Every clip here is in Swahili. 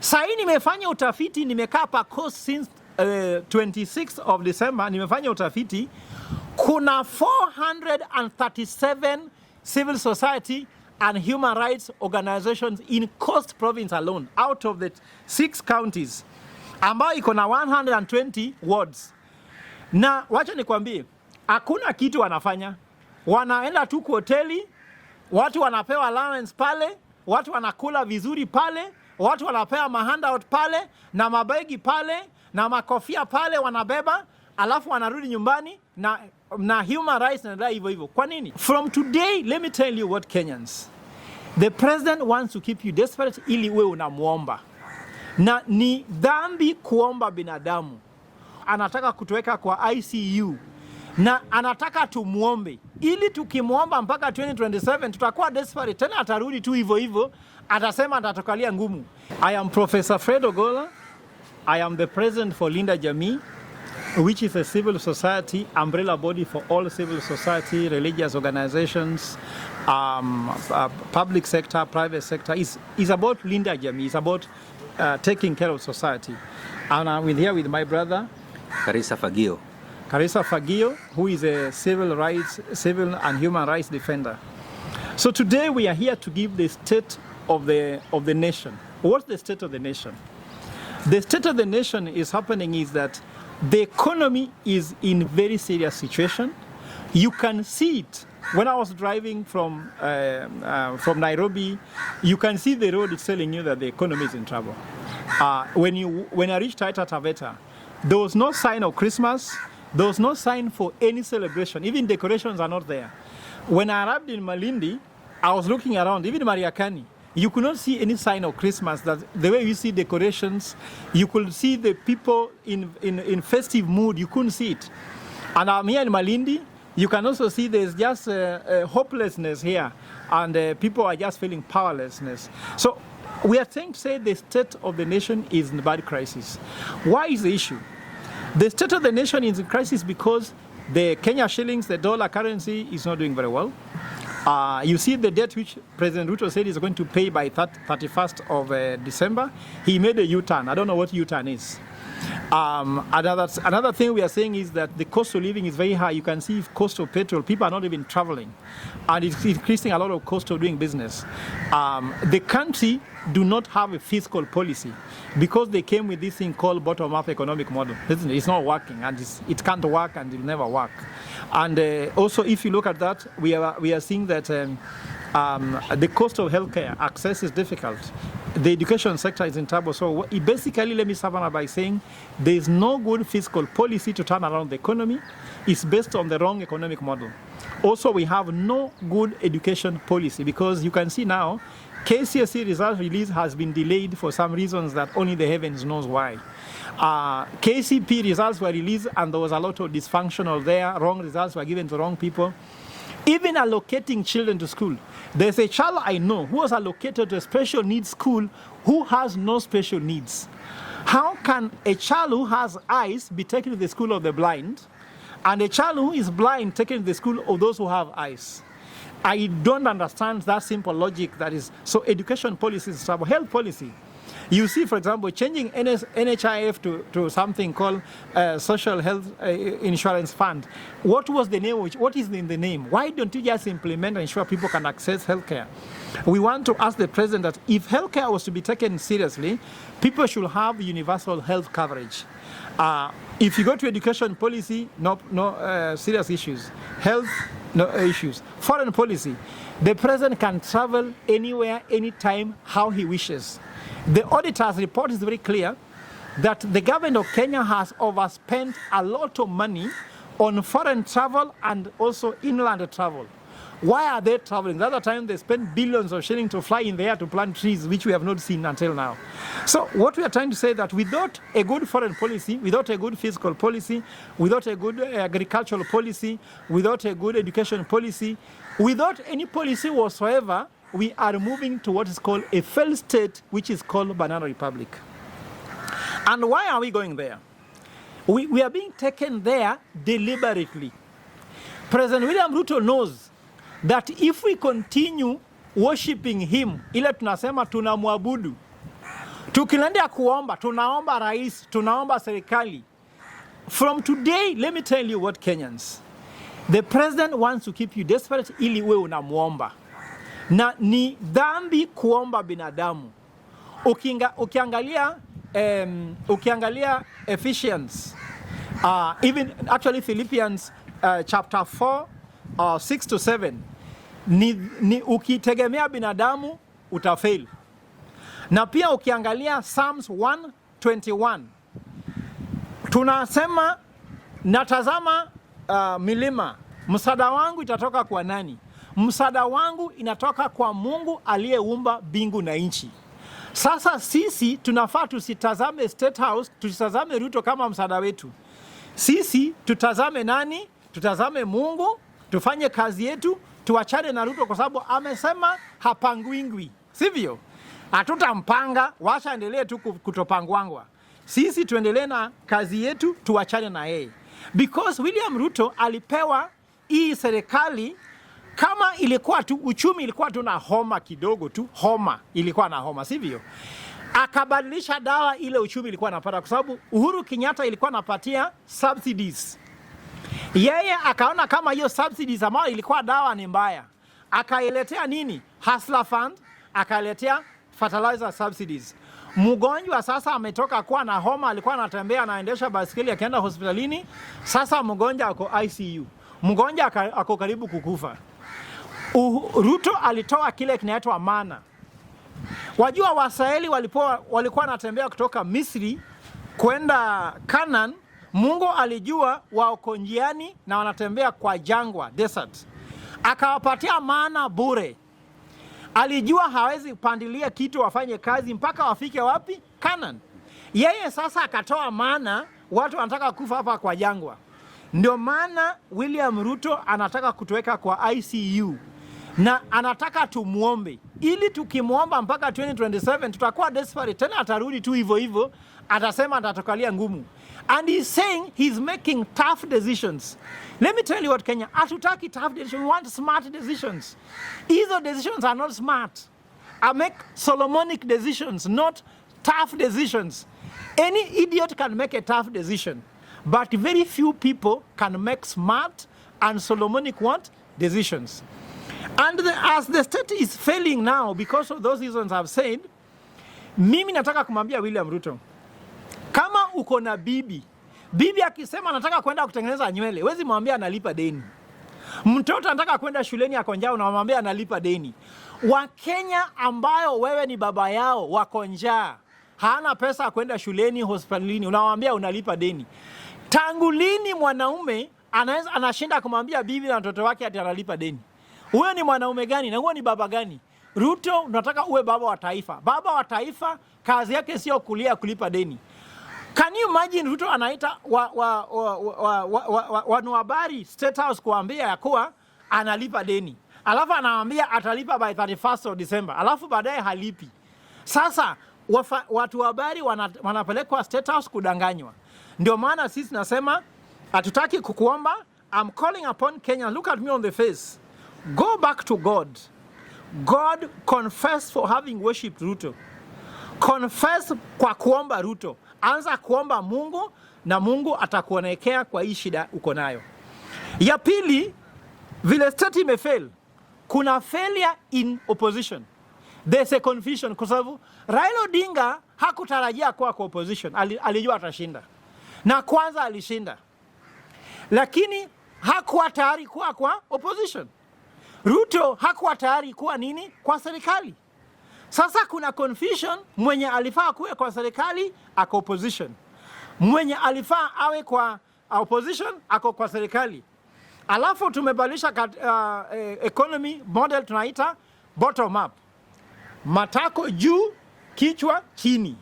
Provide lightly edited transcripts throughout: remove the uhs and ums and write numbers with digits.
Sahi nimefanya utafiti, nimekaa pa course since 26th of December, nimefanya utafiti. Kuna 437 civil society and human rights organizations in Coast Province alone, out of the 6 counties, ambayo iko na 120 wards. Na wacha nikwambie, hakuna kitu wanafanya. Wanaenda tu kwa hoteli, watu wanapewa allowance pale, watu wanakula vizuri pale, watu wanapewa mahandout pale, na mabegi pale, na makofia pale wanabeba, alafu wanarudi nyumbani na human rights na hivyo hivyo. Kwa nini? From today, let me tell you what Kenyans. The president wants to keep you desperate ili uwe unamuomba. Na ni dhambi kuomba binadamu. Anataka kutuweka kwa ICU. Na anataka tumuombe. Ili tukimuomba mpaka 2027 tutakuwa desperate. Tena atarudi tu hivyo hivyo. Atasema atatokalia ngumu. I am Professor Fred Ogola. I am the president for Linda Jamii, which is a civil society umbrella body for all civil society, religious organizations, public sector, private sector. It's about Linda Jamii. It's about taking care of society. And I'm here with my brother, Karisa Fagio, who is a civil and human rights defender. So today we are here to give the state of the nation. What's the state of the nation? The state of the nation is happening is that the economy is in very serious situation. You can see it. When I was driving from Nairobi, you can see the road is telling you that the economy is in trouble. When I reached Taita Taveta, there was no sign of Christmas. There was no sign for any celebration. Even decorations are not there. When I arrived in Malindi, I was looking around, even Mariakani. You could not see any sign of Christmas. That the way you see decorations, you could see the people in festive mood. You couldn't see it. And I'm here in Malindi. You can also see there's just hopelessness here, and people are just feeling powerlessness. So we are trying to say the state of the nation is in bad crisis. Why is the issue? The state of the nation is in crisis because the Kenya shillings, the dollar currency, is not doing very well. You see the debt which President Ruto said is going to pay by 31st of December. He made a U-turn. I don't know what U-turn is. Another thing we are saying is that the cost of living is very high. You can see cost of petrol. People are not even traveling. And it's increasing a lot of cost of doing business. The country do not have a fiscal policy because they came with this thing called bottom-up economic model. It's not working, and it can't work, and it will never work. And also, if you look at that, we are seeing that the cost of healthcare access is difficult. The education sector is in trouble. So basically, let me summarize by saying there is no good fiscal policy to turn around the economy. It's based on the wrong economic model. Also, we have no good education policy because you can see now KCSE result release has been delayed for some reasons that only the heavens knows why. KCP results were released and there was a lot of dysfunctional there. Wrong results were given to wrong people. Even allocating children to school. There's a child I know who was allocated to a special needs school who has no special needs. How can a child who has eyes be taken to the school of the blind and a child who is blind taken to the school of those who have eyes? I don't understand that simple logic that is. So education policy is trouble. Health policy. You see, for example, changing NHIF to something called Social Health Insurance Fund. What was the name? What is in the name? Why don't you just implement and ensure people can access healthcare? We want to ask the president that if healthcare was to be taken seriously, people should have universal health coverage. If you go to education policy, no serious issues. Health, no issues. Foreign policy, the president can travel anywhere, anytime, how he wishes. The auditor's report is very clear that the government of Kenya has overspent a lot of money on foreign travel and also inland travel. Why are they traveling? The other time they spent billions of shillings to fly in the air to plant trees, which we have not seen until now. So what we are trying to say is that without a good foreign policy, without a good fiscal policy, without a good agricultural policy, without a good education policy, without any policy whatsoever, we are moving to what is called a failed state, which is called Banana Republic. And why are we going there? We are being taken there deliberately. President William Ruto knows that if we continue worshipping him, ile tunasema tunamwabudu, Tukiendelea kuomba, tunaomba rais, tunaomba serikali. From today, let me tell you what Kenyans. The president wants to keep you desperate ili uwe unamuomba. Na ni dhambi kuomba binadamu. Ukiangalia Ephesians, even actually Philippians chapter 4, 6 to 7, ni ukitegemea binadamu utafail. Na pia ukiangalia Psalms 121, tunasema natazama milima, msaada wangu itatoka kwa nani? Msaada wangu inatoka kwa Mungu aliyeumba mbingu na nchi. Sasa sisi tunafaa tusitazame State House, tusitazame Ruto kama msaada wetu. Sisi tutazame nani? Tutazame Mungu, tufanye kazi yetu, tuachane na Ruto kwa sababu amesema hapangwingwi. Sivyo? Hatutampanga, wacha endelee tu kutopangwangwa. Sisi tuendelee na kazi yetu, tuachane na yeye. Because William Ruto alipewa hii serikali kama ilikuwa tu uchumi ilikuwa tu na homa kidogo tu, ilikuwa na homa, sivyo? Akabadilisha dawa ile uchumi ilikuwa napata kwa sababu Uhuru Kenyatta ilikuwa napatia subsidies. Yeye akaona kama hiyo subsidies ambayo ilikuwa dawa ni mbaya. Akailetea nini? Hustler Fund, akailetea fertilizer subsidies. Mgonjwa sasa ametoka kuwa na homa, alikuwa anatembea anaendesha basikeli akaenda hospitalini, sasa mgonjwa ako ICU. Mgonjwa ako karibu kukufa. Ruto alitoa kile kinaitwa mana. Wajua Waisraeli walikuwa wanatembea kutoka Misri kwenda Canaan. Mungu alijua wako njiani na wanatembea kwa jangwa, desert. Akawapatia mana bure. Alijua hawezi pandilia kitu wafanye kazi mpaka wafike wapi? Canaan. Yeye sasa akatoa mana, watu wanataka kufa hapa kwa jangwa. Ndio maana William Ruto anataka kutuweka kwa ICU. Na anataka tumuombe. Ili tukimuomba mpaka 2027 tutakuwa desperate. Tena atarudi tu hivyo hivyo. Atasema atatokalia ngumu. And he's saying he's making tough decisions. Let me tell you what, Kenya, hatutaki tough decisions. We want smart decisions. Hizo decisions are not smart. I make Solomonic decisions, not tough decisions. Any idiot can make a tough decision. But very few people can make smart and Solomonic what? Decisions. And as the state is failing now because of those reasons I've said, mimi nataka kumwambia William Ruto, kama uko na bibi akisema anataka kwenda kutengeneza nywele, wezi mwambia analipa deni. Mtoto anataka kwenda shuleni ako njaa, unamwambia analipa deni. Wakenya ambayo wewe ni baba yao wako njaa, hana pesa kwenda shuleni, hospitalini, unamwambia unalipa deni. Tangu lini mwanaume anashinda kumwambia bibi na mtoto wake ati analipa deni? Huyo ni mwanaume gani na huyo ni baba gani? Ruto, unataka uwe baba wa taifa. Baba wa taifa kazi yake sio kulipa deni. Can you imagine Ruto anaita wanuhabari State House kuambia ya kuwa analipa deni. Alafu anaambia atalipa by 31st of December. Alafu baadaye halipi. Sasa watu habari wanapelekwa State House kudanganywa. Ndio maana sisi nasema hatutaki kukuomba. I'm calling upon Kenya. Look at me on the face. Go back to God. God, confess for having worshipped Ruto. Confess kwa kuomba Ruto. Anza kuomba Mungu na Mungu atakuonekea kwa hii shida uko nayo. Ya pili, vile state imefail, kuna failure in opposition. There's a confusion kwa sababu Raila Odinga hakutarajia kuwa kwa opposition. Alijua atashinda. Na kwanza alishinda. Lakini hakuwa tayari kuwa kwa opposition. Ruto hakuwa tayari kuwa nini? Kwa serikali. Sasa kuna confusion, mwenye alifaa kuwe kwa serikali ako opposition. Mwenye alifaa awe kwa opposition ako kwa serikali. Alafu tumebadilisha economy model tunaita bottom up. Matako juu, kichwa chini.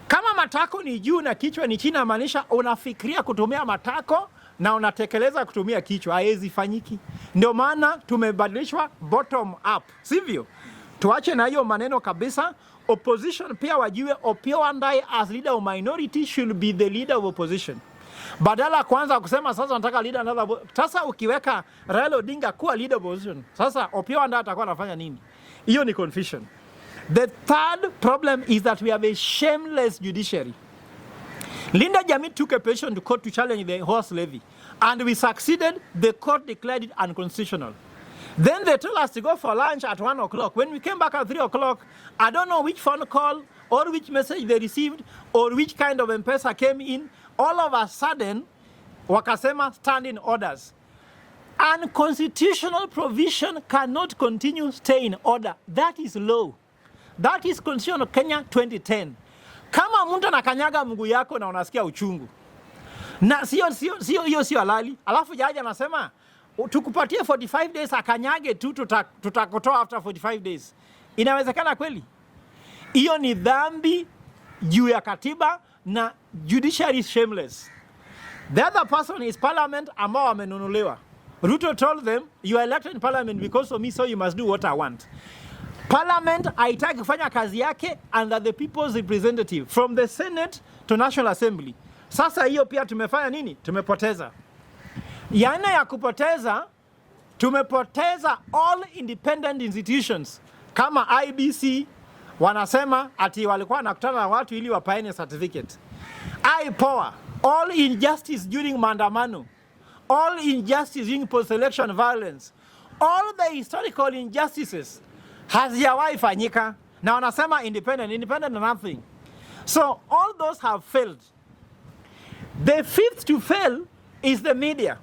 Kama matako ni juu na kichwa ni chini, inamaanisha unafikiria kutumia matako na unatekeleza kutumia kichwa, haiwezi fanyiki. Ndio maana tumebadilishwa bottom up, sivyo? Tuache na hiyo maneno kabisa. Opposition pia wajue Opiyo Wandayi as leader of minority should be the leader of opposition. Badala kwanza kusema sasa nataka leader another. Sasa ukiweka Raila Odinga kuwa leader of opposition, sasa Opiyo Wandayi atakuwa anafanya nini? Hiyo ni confusion. The third problem is that we have a shameless judiciary. Linda Jamii took a petition to court to challenge the horse levy, and we succeeded. The court declared it unconstitutional. Then they told us to go for lunch at 1 o'clock. When we came back at 3 o'clock, I don't know which phone call or which message they received or which kind of M-Pesa came in. All of a sudden, wakasema standing orders. Unconstitutional provision cannot continue stay in order. That is law. That is Constitution of Kenya 2010. Kama mtu anakanyaga mguu yako na unasikia uchungu, na sio halali, alafu jaji anasema tukupatie 45 days akanyage tu, tutakutoa after 45 days. Inawezekana kweli? Hiyo ni dhambi juu ya katiba, na judiciary is shameless. The other person is parliament ambao wamenunuliwa. Ruto told them, you are elected in parliament because of me, so you must do what I want. Parliament haitaki kufanya kazi yake under the people's representative from the Senate to National Assembly. Sasa hiyo pia tumefanya nini? Tumepoteza. Yana ya kupoteza, tumepoteza all independent institutions. Kama IBC wanasema ati walikuwa nakutana na watu ili wapaene certificate. IPOA, all injustice during maandamano, all injustice during post-election violence, all the historical injustices hazijawahi fanyika, na wanasema independent nothing. So all those have failed. The fifth to fail is the media.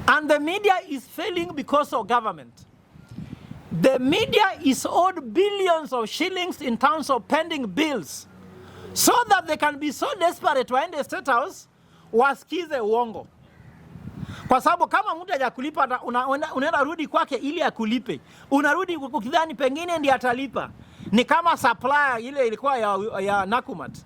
And the media is failing because of government. The media is owed billions of shillings in terms of pending bills, so that they can be so desperate waende State House wasikize uongo. Kwa sababu kama mtu hajakulipa unaenda rudi kwake ili akulipe. Unarudi ukidhani pengine ndiye atalipa. Ni kama supplier ile ilikuwa ya Nakumat.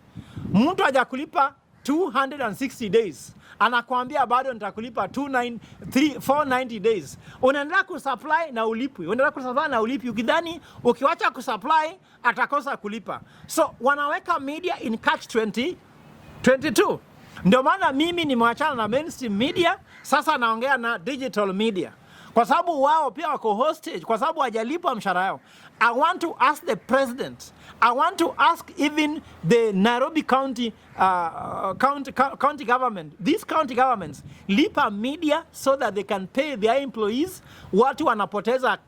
Mtu hajakulipa 260 days. Anakuambia bado nitakulipa 490 days. Unaendelea kusupply na ulipwi. Unaendelea kusupply na ulipwi. Ukidhani ukiwacha kusupply atakosa kulipa. So wanaweka media in catch 22. Ndio maana mimi nimeachana na mainstream media, sasa naongea na digital media. Kwa sababu wao pia wako hostage, kwa sababu hajalipwa mshahara yao. I want to ask the president, I want to ask even the Nairobi county government, these county governments, lipa media so that they can pay their employees. Watu wanapoteza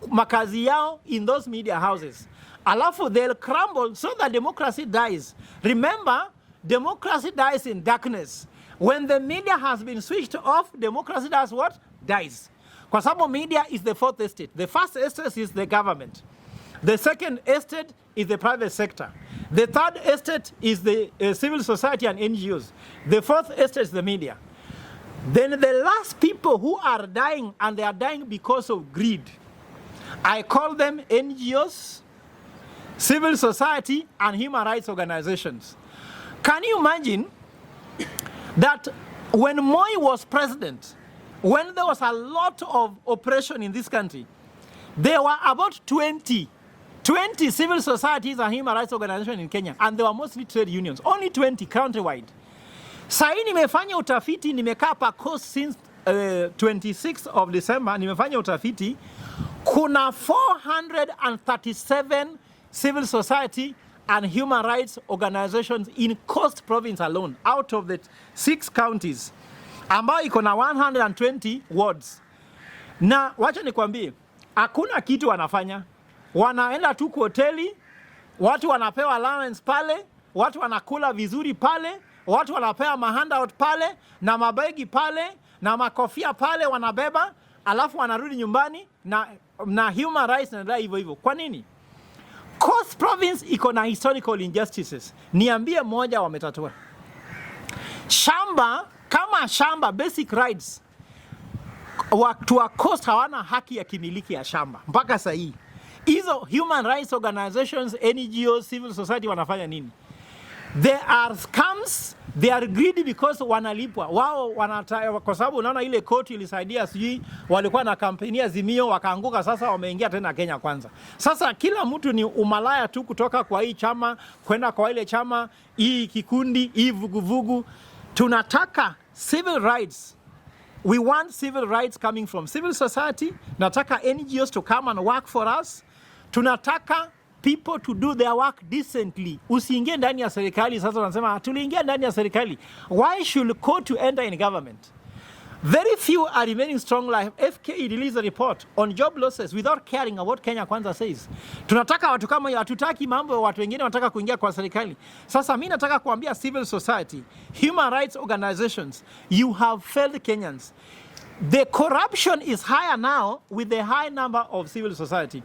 makazi yao in those media houses. Alafu they'll crumble so that democracy dies. Remember, democracy dies in darkness. When the media has been switched off, democracy does what? Dies. Kwa sababu media is the fourth estate. The first estate is the government. The second estate is the private sector. The third estate is the civil society and NGOs. The fourth estate is the media. Then the last people who are dying, and they are dying because of greed, I call them NGOs, civil society, and human rights organizations. Can you imagine that when Moi was president, when there was a lot of oppression in this country, there were about 20 civil societies and human rights organizations in Kenya, and they were mostly trade unions, only 20 countrywide. Sahi nimefanya utafiti, nimekaa pa course since 26th of December, nimefanya utafiti, kuna 437 civil society and human rights organizations in Coast Province alone, out of the 6 counties, ambayo iko na 120 wards. Na wacha nikwambie, hakuna kitu wanafanya. Wanaenda tu kwa hoteli, watu wanapewa allowance pale, watu wanakula vizuri pale, watu wanapewa mahandout pale, na mabegi pale, na makofia pale wanabeba, alafu wanarudi nyumbani, na human rights na hivyo hivyo. Kwa nini? Coast Province iko na historical injustices. Niambie moja wametatua. Shamba, basic rights. Watu wa Coast hawana haki ya kimiliki ya shamba mpaka sasa hii. Hizo human rights organizations, NGOs, civil society wanafanya nini? They are scams, they are greedy because wanalipwa. Wao kwa sababu unaona ile koti ilisaidia sijui walikuwa na kampeni Azimio wakaanguka, sasa wameingia tena Kenya Kwanza. Sasa kila mtu ni umalaya tu kutoka kwa hii chama kwenda kwa ile chama, hii kikundi, hii vuguvugu. Tunataka civil rights. We want civil rights coming from civil society. Nataka NGOs to come and work for us. Tunataka people to do their work decently. Usiingie ndani ya serikali sasa unasema tuliingia ndani ya serikali. Why should KUTU enter in government? Very few are remaining strong like FKE released a report on job losses without caring about Kenya Kwanza says. Tunataka watu kama hatutaki mambo ya watu wengine wanataka kuingia kwa serikali. Sasa mimi nataka kuambia civil society, human rights organizations, you have failed Kenyans. The corruption is higher now with the high number of civil society.